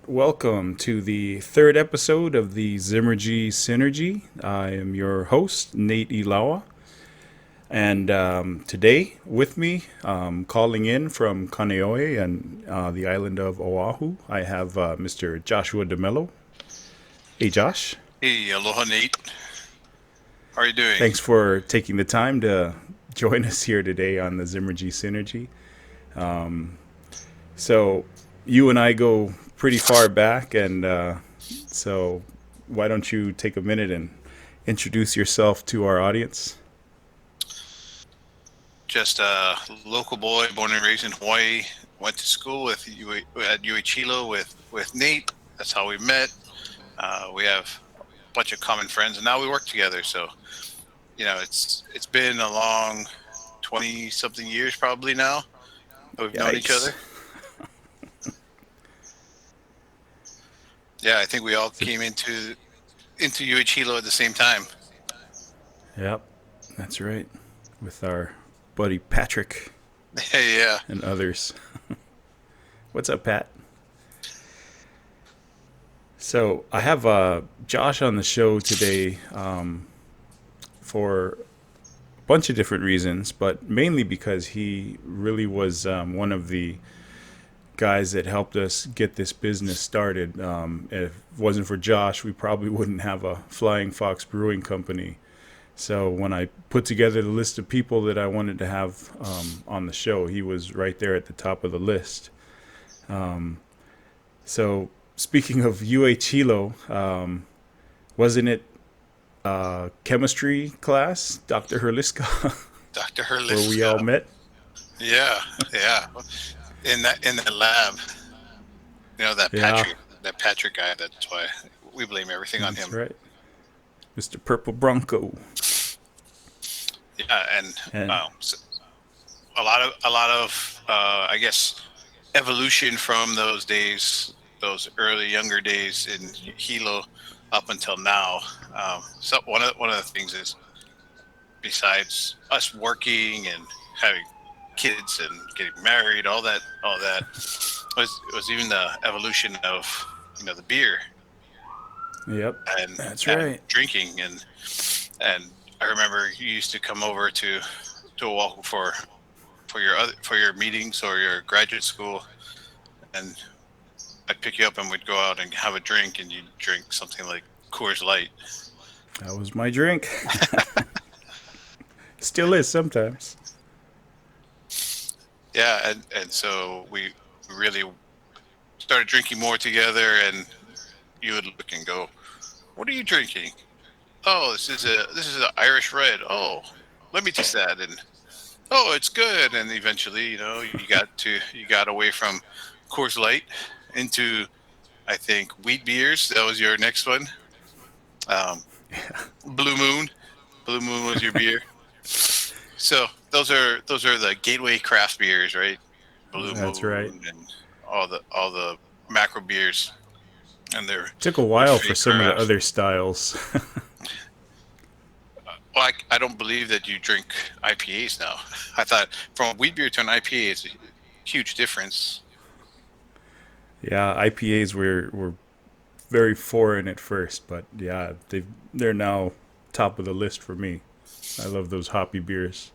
welcome to the third episode of the Zymurgy Synergy. I am your host, Nate Ilawa, and today with me, calling in from Kaneohe and the island of Oahu, I have Mr. Joshua DeMello. Hey, Josh. Hey, aloha, Nate. How are you doing? Thanks for taking the time to join us here today on the Zymurgy Synergy. So, you and I go pretty far back, and so why don't you take a minute and introduce yourself to our audience? Just a local boy, born and raised in Hawaii. Went to school at UH Hilo with Nate. That's how we met. We have a bunch of common friends, and now we work together. So it's been a long 20 something years probably now that we've known each Yikes. other. Yeah, I think we all came into UH Hilo at the same time. Yep, that's right. With our buddy Patrick Hey, yeah. and others. What's up, Pat? So I have Josh on the show today for a bunch of different reasons, but mainly because he really was one of the guys that helped us get this business started. If it wasn't for Josh, we probably wouldn't have a Flying Fox Brewing Company. So when I put together the list of people that I wanted to have on the show, he was right there at the top of the list. So speaking of UH Hilo, wasn't it chemistry class, Dr. Herliska, Dr. where we all Herliska. met? Yeah, yeah. In that lab. That Yeah, Patrick guy. That's why we blame everything on that's him. right. Mr. Purple Bronco. Yeah, and And so a lot of I guess evolution from those days, those early younger days in Hilo up until now. So one of the things is, besides us working and having kids and getting married, all that was even the evolution of the beer yep, and that's and right. drinking and I remember you used to come over to Oahu for your meetings or your graduate school, and I'd pick you up and we'd go out and have a drink, and you'd drink something like Coors Light. That was my drink. Still is sometimes. Yeah, and so we really started drinking more together, and you would look and go, "What are you drinking?" "Oh, this is an Irish red." "Oh, let me taste that." And "Oh, it's good." And eventually, you got away from Coors Light into, I think, wheat beers. That was your next one. Um, Blue Moon. Blue Moon was your beer. So those are the gateway craft beers, right? Blue That's right. Moon and all the macro beers, and Took a they're while for fake some of the craft. other styles. Well, I don't believe that you drink IPAs now. I thought from wheat beer to an IPA is a huge difference. Yeah, IPAs were very foreign at first, but yeah, they're now top of the list for me. I love those hoppy beers.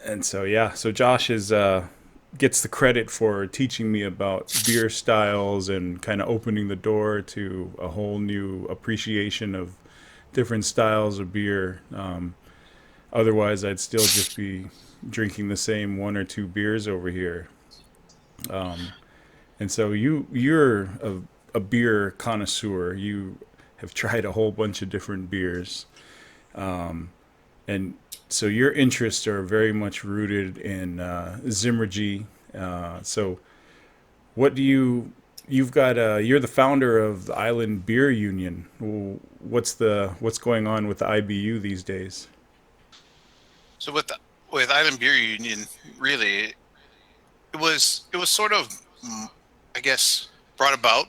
And so yeah, so Josh is gets the credit for teaching me about beer styles and kind of opening the door to a whole new appreciation of different styles of beer. Otherwise, I'd still just be drinking the same one or two beers over here. And so you're a beer connoisseur. You have tried a whole bunch of different beers, and so your interests are very much rooted in Zymurgy. So what do you've got? You're the founder of the Island Beer Union. What's going on with the IBU these days? So with Island Beer Union, really, it was sort of, I guess, brought about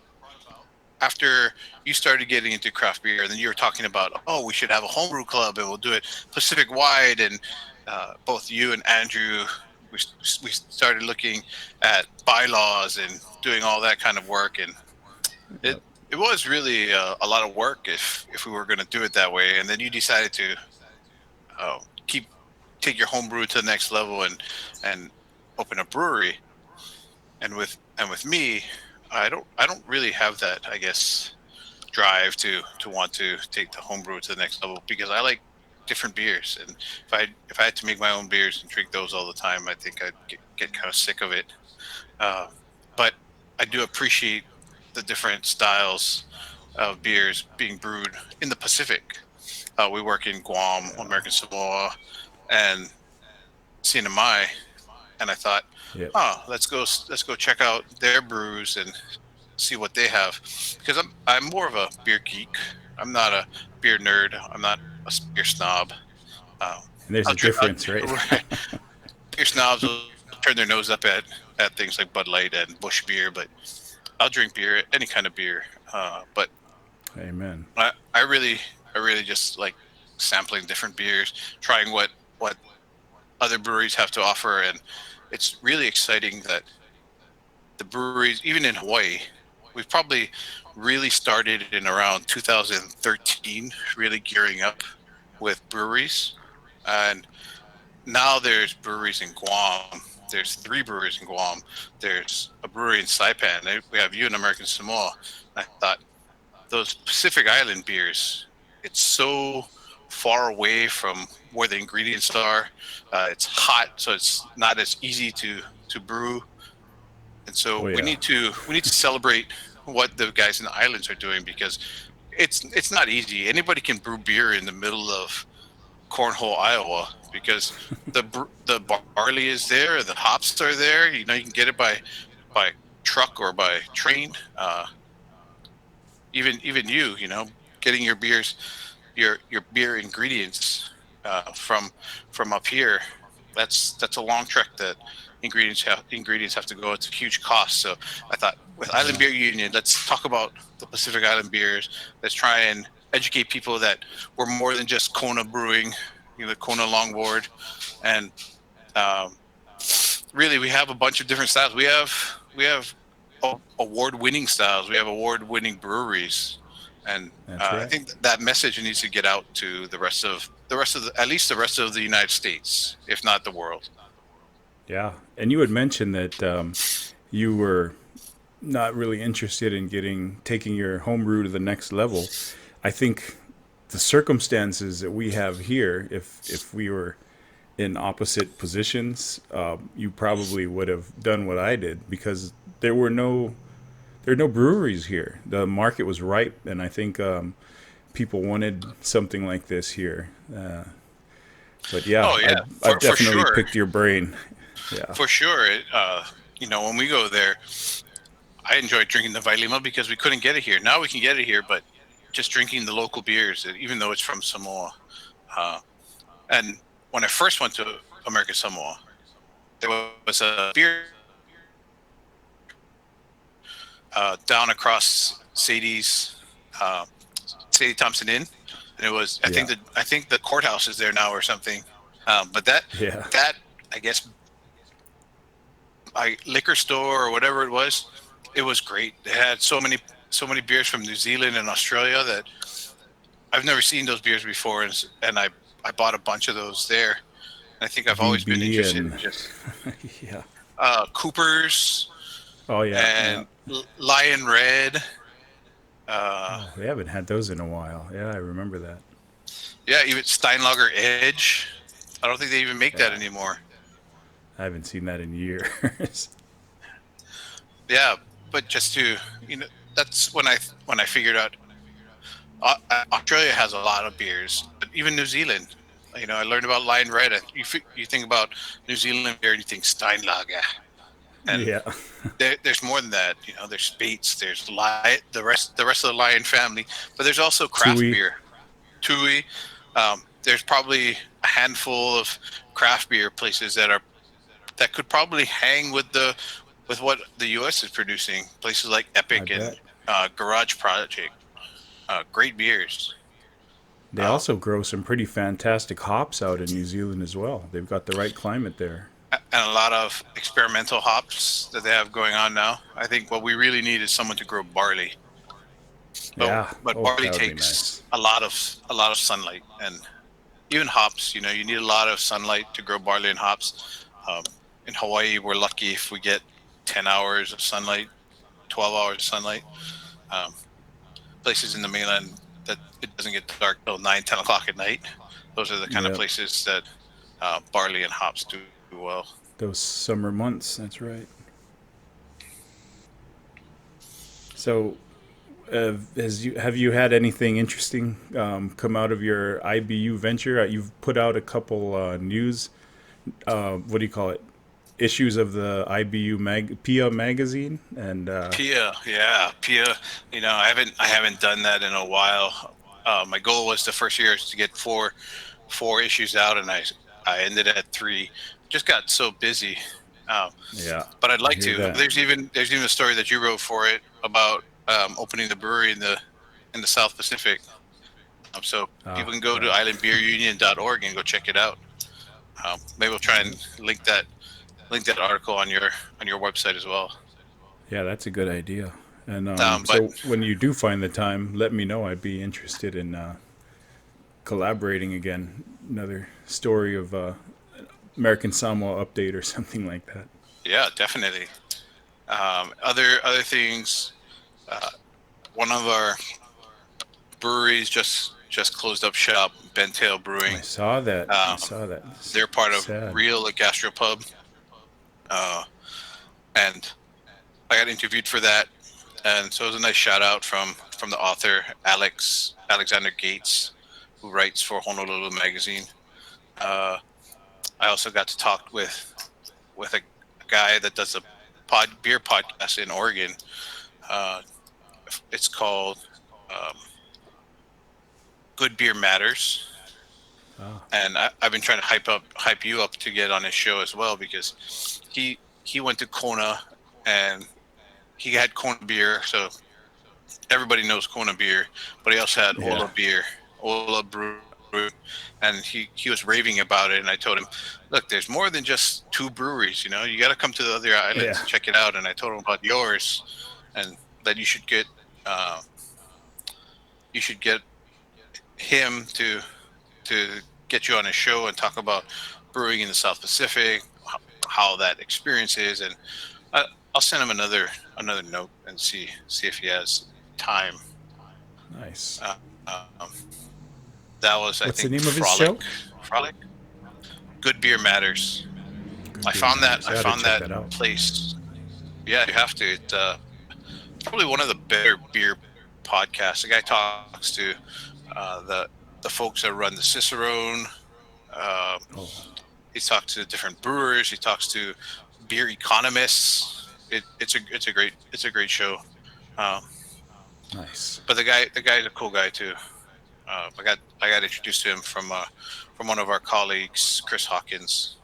after you started getting into craft beer, and then you were talking about, oh, we should have a homebrew club, and we'll do it Pacific wide, and both you and Andrew we started looking at bylaws and doing all that kind of work, and it Yep. it was really a lot of work if we were going to do it that way. And then you decided to keep take your home brew to the next level and open a brewery. And with me, I don't really have that, I guess, drive to want to take the homebrew to the next level, because I like different beers. And if I had to make my own beers and drink those all the time, I think I'd get kind of sick of it. Uh, but I do appreciate the different styles of beers being brewed in the Pacific. We work in Guam, Yeah. American Samoa, and Sinamai, and I thought, Yep. oh, let's go check out their brews and see what they have, because I'm more of a beer geek. I'm not a beer nerd. I'm not a beer snob. Uh, And there's I'll a drink. difference, right? Right. Beer snobs will turn their nose up at things like Bud Light and Busch beer, but I'll drink beer, any kind of beer. But Amen. I really just like sampling different beers, trying what other breweries have to offer, and it's really exciting that the breweries, even in Hawaii, we've probably really started in around 2013, really gearing up with breweries. And now there's breweries in Guam. There's 3 breweries in Guam. There's a brewery in Saipan. We have you in American Samoa. I thought those Pacific Island beers, it's so far away from where the ingredients are. It's hot, so it's not as easy to brew, and Oh so we yeah. need to we need to celebrate what the guys in the islands are doing, because it's not easy. Anybody can brew beer in the middle of Cornhole, Iowa, because the barley is there, the hops are there. You can get it by truck or by train. Even getting your beer ingredients from up here, that's a long trek that ingredients have to go. It's a huge cost. So I thought, with Island Yeah. Beer Union, let's talk about the Pacific Island beers. Let's try and educate people that we're more than just Kona Brewing, the Kona Longboard. And um, really, we have a bunch of different styles. We have award-winning styles. We have award-winning breweries, and That's I right. think that message needs to get out to at least the rest of the United States, if not the world. Yeah. And you had mentioned that you were not really interested in getting taking your homebrew to the next level. I think the circumstances that we have here, if we were in opposite positions, you probably would have done what I did, because there are no breweries here. The market was ripe, and I think people wanted something like this here. But yeah, Oh yeah, I've for definitely sure, picked your brain. Yeah, for sure. When we go there, I enjoy drinking the Vailima because we couldn't get it here. Now we can get it here, but just drinking the local beers, even though it's from Samoa. Uh, and when I first went to American Samoa, there was a beer down across Sadie Thompson Inn, and it was yeah, I think the courthouse is there now or something. But that yeah. that I guess liquor store or whatever it was great. They had so many beers from New Zealand and Australia that I've never seen those beers before, and I bought a bunch of those there. And I think I've always been VB interested and in just yeah. Coopers Oh yeah, yeah. and Lion Red. Uh, Oh, we haven't had those in a while. Yeah, I remember that. yeah, even Steinlager Edge. I don't think they even make that Yeah, anymore. I haven't seen that in years. Yeah, but just to you know, that's when I figured out Australia has a lot of beers, but even New Zealand. I learned about Lion Red. You think about New Zealand beer, and you think Steinlager, and Yeah, there's more than that. There's Spates, there's the rest of the Lion family, but there's also craft Tui. beer. Tui. There's probably a handful of craft beer places that could probably hang with what the U.S. is producing. Places like I Epic and bet. Garage Project, great beers. They Um, also grow some pretty fantastic hops out in New Zealand as well. They've got the right climate there. and a lot of experimental hops that they have going on now. I think what we really need is someone to grow barley. But Yeah. but Oh, barley that would be takes nice. a lot of sunlight, and even hops. You need a lot of sunlight to grow barley and hops. Um, in Hawaii, we're lucky if we get 10 hours of sunlight, 12 hours of sunlight. Um, Places in the mainland that it doesn't get dark till 9, 10 o'clock at night. Those are the kind of Yep. places that barley and hops do well. Those summer months. That's right. So, have you had anything interesting come out of your IBU venture? You've put out a couple news. What do you call it? Issues of the IBU PIA magazine, and Pia, yeah, Pia. I haven't done that in a while. My goal was the first year is to get four issues out, and I ended at three. Just got so busy. Um, yeah, but I'd I like hear to. that. There's even a story that you wrote for it about opening the brewery in the South Pacific. So Ah, people can go to right. islandbeerunion.org and go check it out. Maybe we'll try and link that article on your website as well. Yeah, that's a good idea. And But so when you do find the time, let me know. I'd be interested in collaborating again. Another story of American Samoa update or something like that. yeah, definitely. Other things. Uh, One of our breweries just closed up shop. Bentail I Brewing. saw that. I Um, saw that. It's they're part of sad. Real a Gastropub, uh, and I got interviewed for that. And so it was a nice shout out from the author Alexander Gates, who writes for Honolulu Magazine. Uh, I also got to talk with a guy that does a beer podcast in Oregon. Uh, it's called um, Good Beer Matters, Ah, and I've been trying to hype you up to get on his show as well because he went to Kona and he had Kona beer, so everybody knows Kona beer, but he also had yeah, Ola beer, Ola brew, and he was raving about it. And I told him, look, there's more than just two breweries. You got to come to the other yeah. islands and check it out. And I told him about yours, and that uh, you should get him to get you on his show and talk about brewing in the South Pacific, how that experience is, and I, I'll send him another note and see if he has time. Nice. Uh, um, that was, I What's the think, name of his Frolic. show? Frolic. Good beer matters. Good I Beer found that. Matters. I I ought to found check that that out. place. Yeah, you have to. It's probably one of the better beer podcasts. The guy talks to the folks that run the Cicerone. Uh, Oh, he's talked to different brewers. He talks to beer economists. It's a great show. Um, nice. but the guy's a cool guy too. I got introduced to him from one of our colleagues, Chris Hawkins,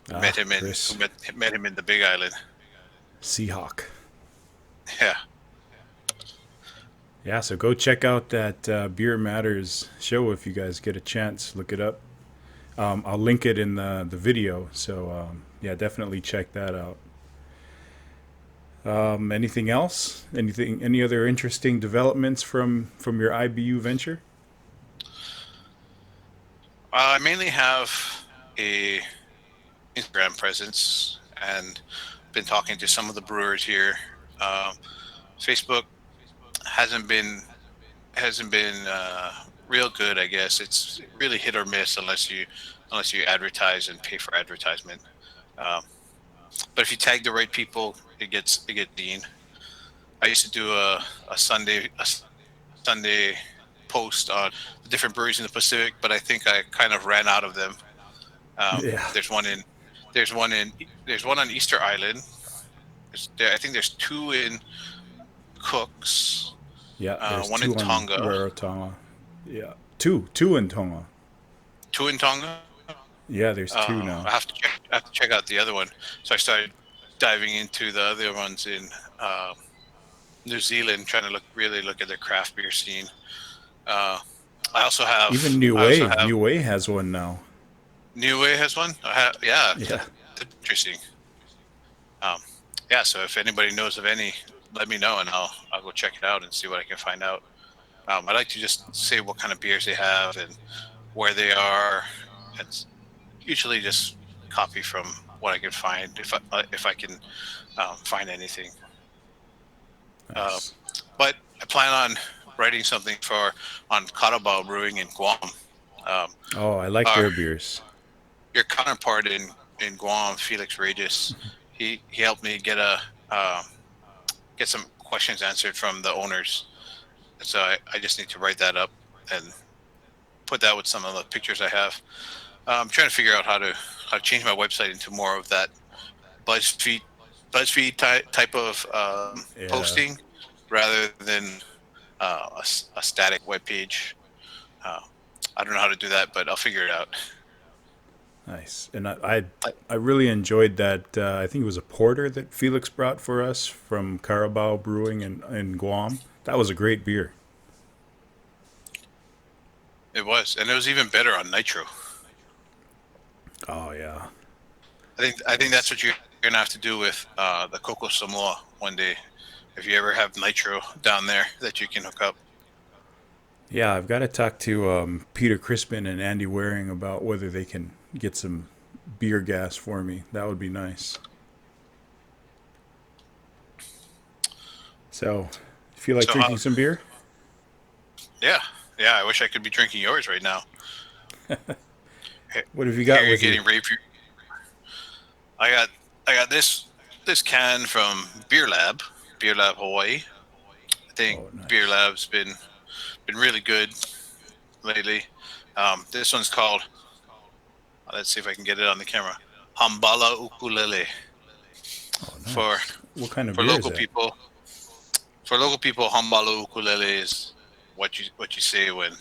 who met Ah, him in who Chris met him in the Big Island. Seahawk. Yeah, Yeah, so go check out that Beer Matters show if you guys get a chance. Look it up. I'll link it in the video. So yeah, definitely check that out. Anything else? Any other interesting developments from your IBU venture? I mainly have a Instagram presence and been talking to some of the brewers here. Um, Facebook hasn't been hasn't been real good. I guess it's really hit or miss unless you advertise and pay for advertisement. Um, but if you tag the right people, it gets seen. I used to do a Sunday post on the different breweries in the Pacific, but I think I kind of ran out of them. Um, Yeah, there's one in there's one in there's one on Easter Island. I think there's two in Cooks, yeah. There's one in two on Tonga, Rarotonga. Yeah, two in Tonga. two in Tonga. Yeah, there's two I now. have to check out the other one. So I started diving into the other ones in uh, New Zealand, trying to really look at their craft beer scene. Uh, I also have Even I also have New Way has one now. Niue has one. Yeah, Yeah, that's interesting. Um, yeah. So if anybody knows of any, let me know, and I'll go check it out and see what I can find out. I like to just say what kind of beers they have and where they are. It's usually just copy from what I can find if I can find anything. Uh, Nice. but I plan on writing something for on Carabao Brewing in Guam. Um, Oh, I like our their beers. your counterpart in Guam, Felix Regis, he helped me uh, get some questions answered from the owners. So I just need to write that up and put that with some of the pictures I have. I'm trying to figure out how to change my website into more of that BuzzFeed type of Yeah, posting rather than a static web page. Uh, I don't know how to do that, but I'll figure it out. nice. And I really enjoyed that. I think it was a porter that Felix brought for us from Carabao Brewing in Guam. That was a great beer. It was, and it was even better on Nitro. Oh yeah, I think that's that's what you're gonna have to do with the Coco Samoa one day. If you ever have Nitro down there that you can hook up. yeah. I've got to talk to Peter Crispin and Andy Waring about whether they can get some beer gas for me. That would be nice. So, feel like So how? drinking some beer? Yeah, yeah. I wish I could be drinking yours right now. What have you Here got you're with you? getting raped. I got I got this can from Beer Lab Hawaii. I think Oh, Beer nice. Lab's been really good lately. This one's called. Let's see if I can get it on the camera. Hambala Ukulele Oh, for nice. What kind of for beer is local that? people. For local people, Hambala Ukulele is what you say when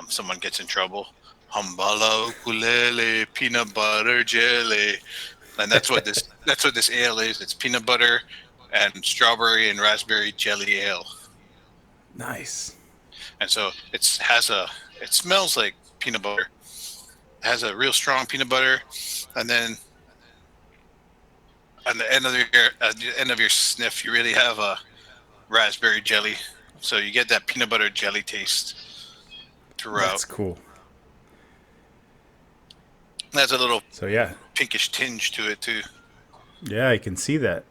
someone gets in trouble. Hambala Ukulele, peanut butter jelly, and that's what this ale is. It's peanut butter and strawberry and raspberry jelly ale, Nice. and so it smells like peanut butter. It has a real strong peanut butter, and then at the end of your sniff, you really have a raspberry jelly. So you get that peanut butter jelly taste throughout. That's cool. It has a little So yeah, pinkish tinge to it too. yeah, I can see that.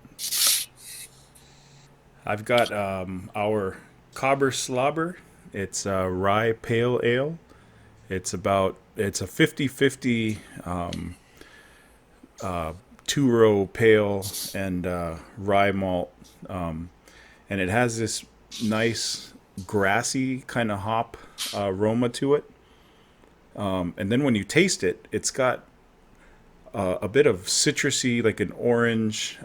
I've got our Cobber Slobber. It's a rye pale ale. It's a 50-50 two-row pale and rye malt, and it has this nice grassy kind of hop aroma to it. And then when you taste it, it's got a bit of citrusy, like an orange,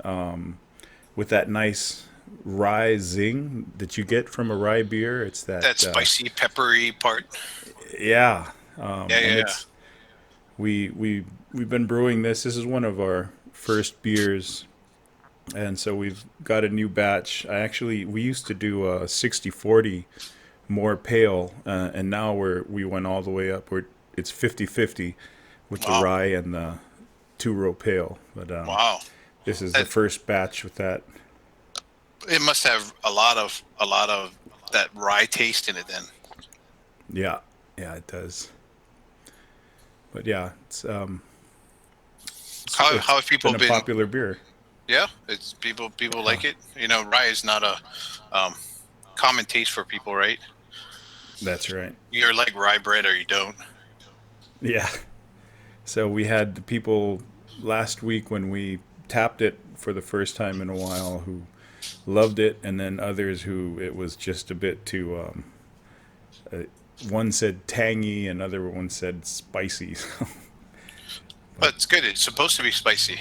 with that nice rye zing that you get from a rye beer. It's that, That spicy, peppery part. yeah, Yeah, and yeah. it's we've been brewing this. This is one of our first beers, and so we've got a new batch. We used to do a 60-40 more pale, and now we went all the way up. It's 50-50 with the Wow, rye and the two-row pale. But wow. this is the That first batch with that. it must have a lot of that rye taste in it. Then Yeah, yeah, it does. But yeah, how it's have people been a been? popular beer. Yeah, it's people Yeah, like it. Rye is not a um, common taste for people, right? that's right. You're like rye bread or you don't. Yeah. So we had the people last week when we tapped it for the first time in a while who loved it, and then others who it was just a bit too. Uh, one said tangy, and another one said spicy. But But it's good. It's supposed to be spicy.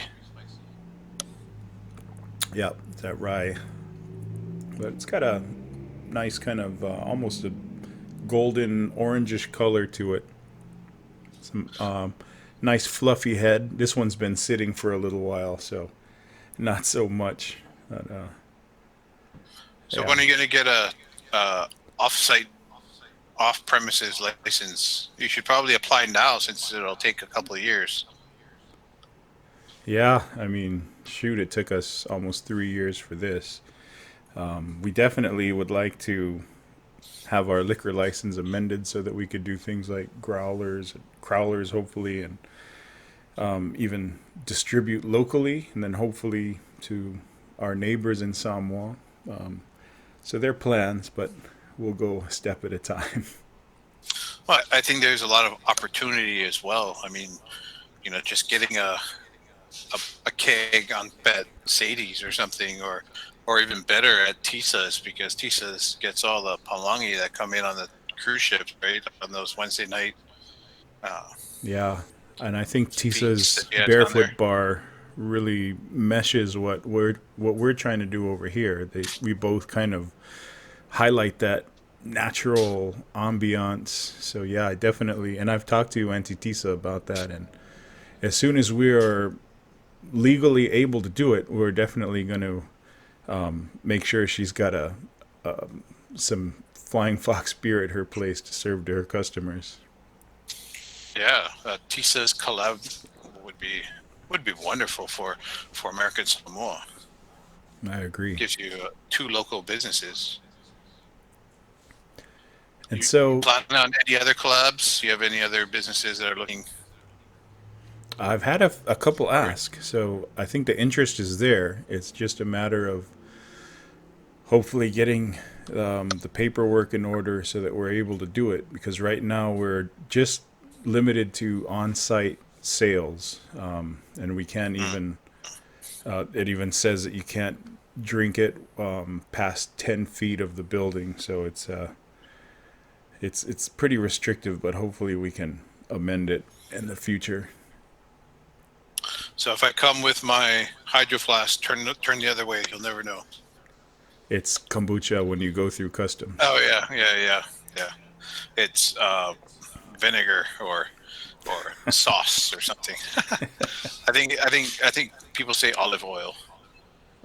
yeah, that rye. But it's got a nice kind of almost a golden orangish color to it. Some nice fluffy head. This one's been sitting for a little while, so not so much. But, So yeah, when are you gonna get a off-site, off-premises license? You should probably apply now since it'll take a couple of years. Yeah, I mean, shoot, it took us almost 3 years for this. We definitely would like to have our liquor license amended so that we could do things like growlers, crowlers, hopefully, and even distribute locally, and then hopefully to our neighbors in Samoa. Um, so they're plans, but we'll go a step at a time. Well, I think there's a lot of opportunity as well. I mean, just getting a keg on Bet Sadie's or something, or even better at Tisa's, because Tisa's gets all the palangi that come in on the cruise ships, right? On those Wednesday night uh, Yeah, and I think feats that Tisa's you have down there. barefoot bar really meshes what we're trying to do over here. We both kind of highlight that natural ambiance. So yeah, I definitely, and I've talked to Auntie Tisa about that, and as soon as we are legally able to do it, we're definitely going to make sure she's got some flying fox beer at her place to serve to her customers. Yeah, Tisa's collab would be would be wonderful for American Samoa. I agree. Gives you two local businesses. And You so planning on any other collabs? You have any other businesses that are looking I've had a couple for? ask, so I think the interest is there. It's just a matter of hopefully getting the paperwork in order so that we're able to do it. Because right now we're just limited to on-site sales, and we can't Mm. even. It even says that you can't drink it past 10 feet of the building, so it's pretty restrictive. But hopefully we can amend it in the future. So if I come with my hydro flask, turn the other way. You'll never know. It's kombucha when you go through customs. Oh yeah, yeah. It's vinegar or sauce or something. I think people say olive oil.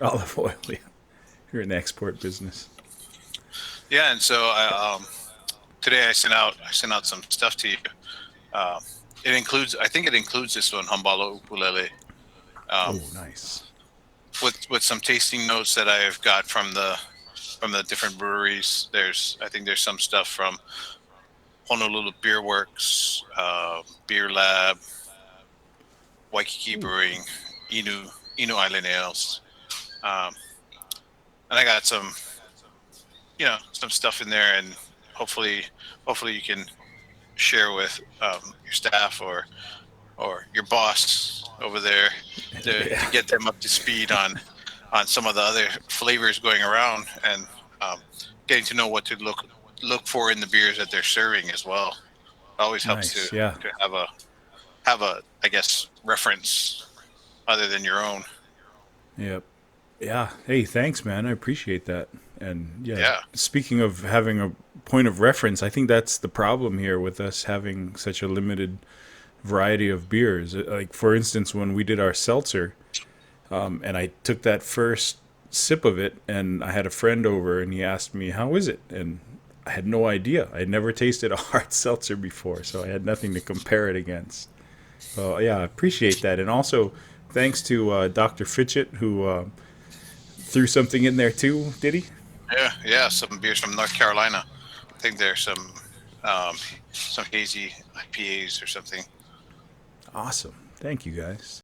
Olive oil, yeah. You're in the export business. Yeah, and so today I sent out some stuff to you. Uh, I think it includes this one, Hambalo Ukulele, um, Oh, nice. with some tasting notes that I've got from the different breweries. I think there's some stuff from Honolulu Beer Works, Beer Lab, Waikiki Ooh, Brewing, Inu Island Ales, um, and I got some stuff in there, and hopefully hopefully you can share with your staff or your boss over there to yeah, get them up to speed on some of the other flavors going around, and um, getting to know what to look for in the beers that they're serving as well. It always helps to nice. Yeah, to have a I guess reference other than your own. yep. Yeah. Hey, thanks, man. I appreciate that. And yeah, Yeah. speaking of having a point of reference, I think that's the problem here with us having such a limited variety of beers. Like, for instance, when we did our seltzer, and I took that first sip of it, and I had a friend over, and he asked me, "How is it?" And I had no idea. I had never tasted a hard seltzer before, so I had nothing to compare it against. So yeah, I appreciate that, and also thanks to Dr. Fitchett who threw something in there too. Did he? Yeah, some beers from North Carolina. I think there's um, some hazy IPAs or something. Awesome. Thank you guys.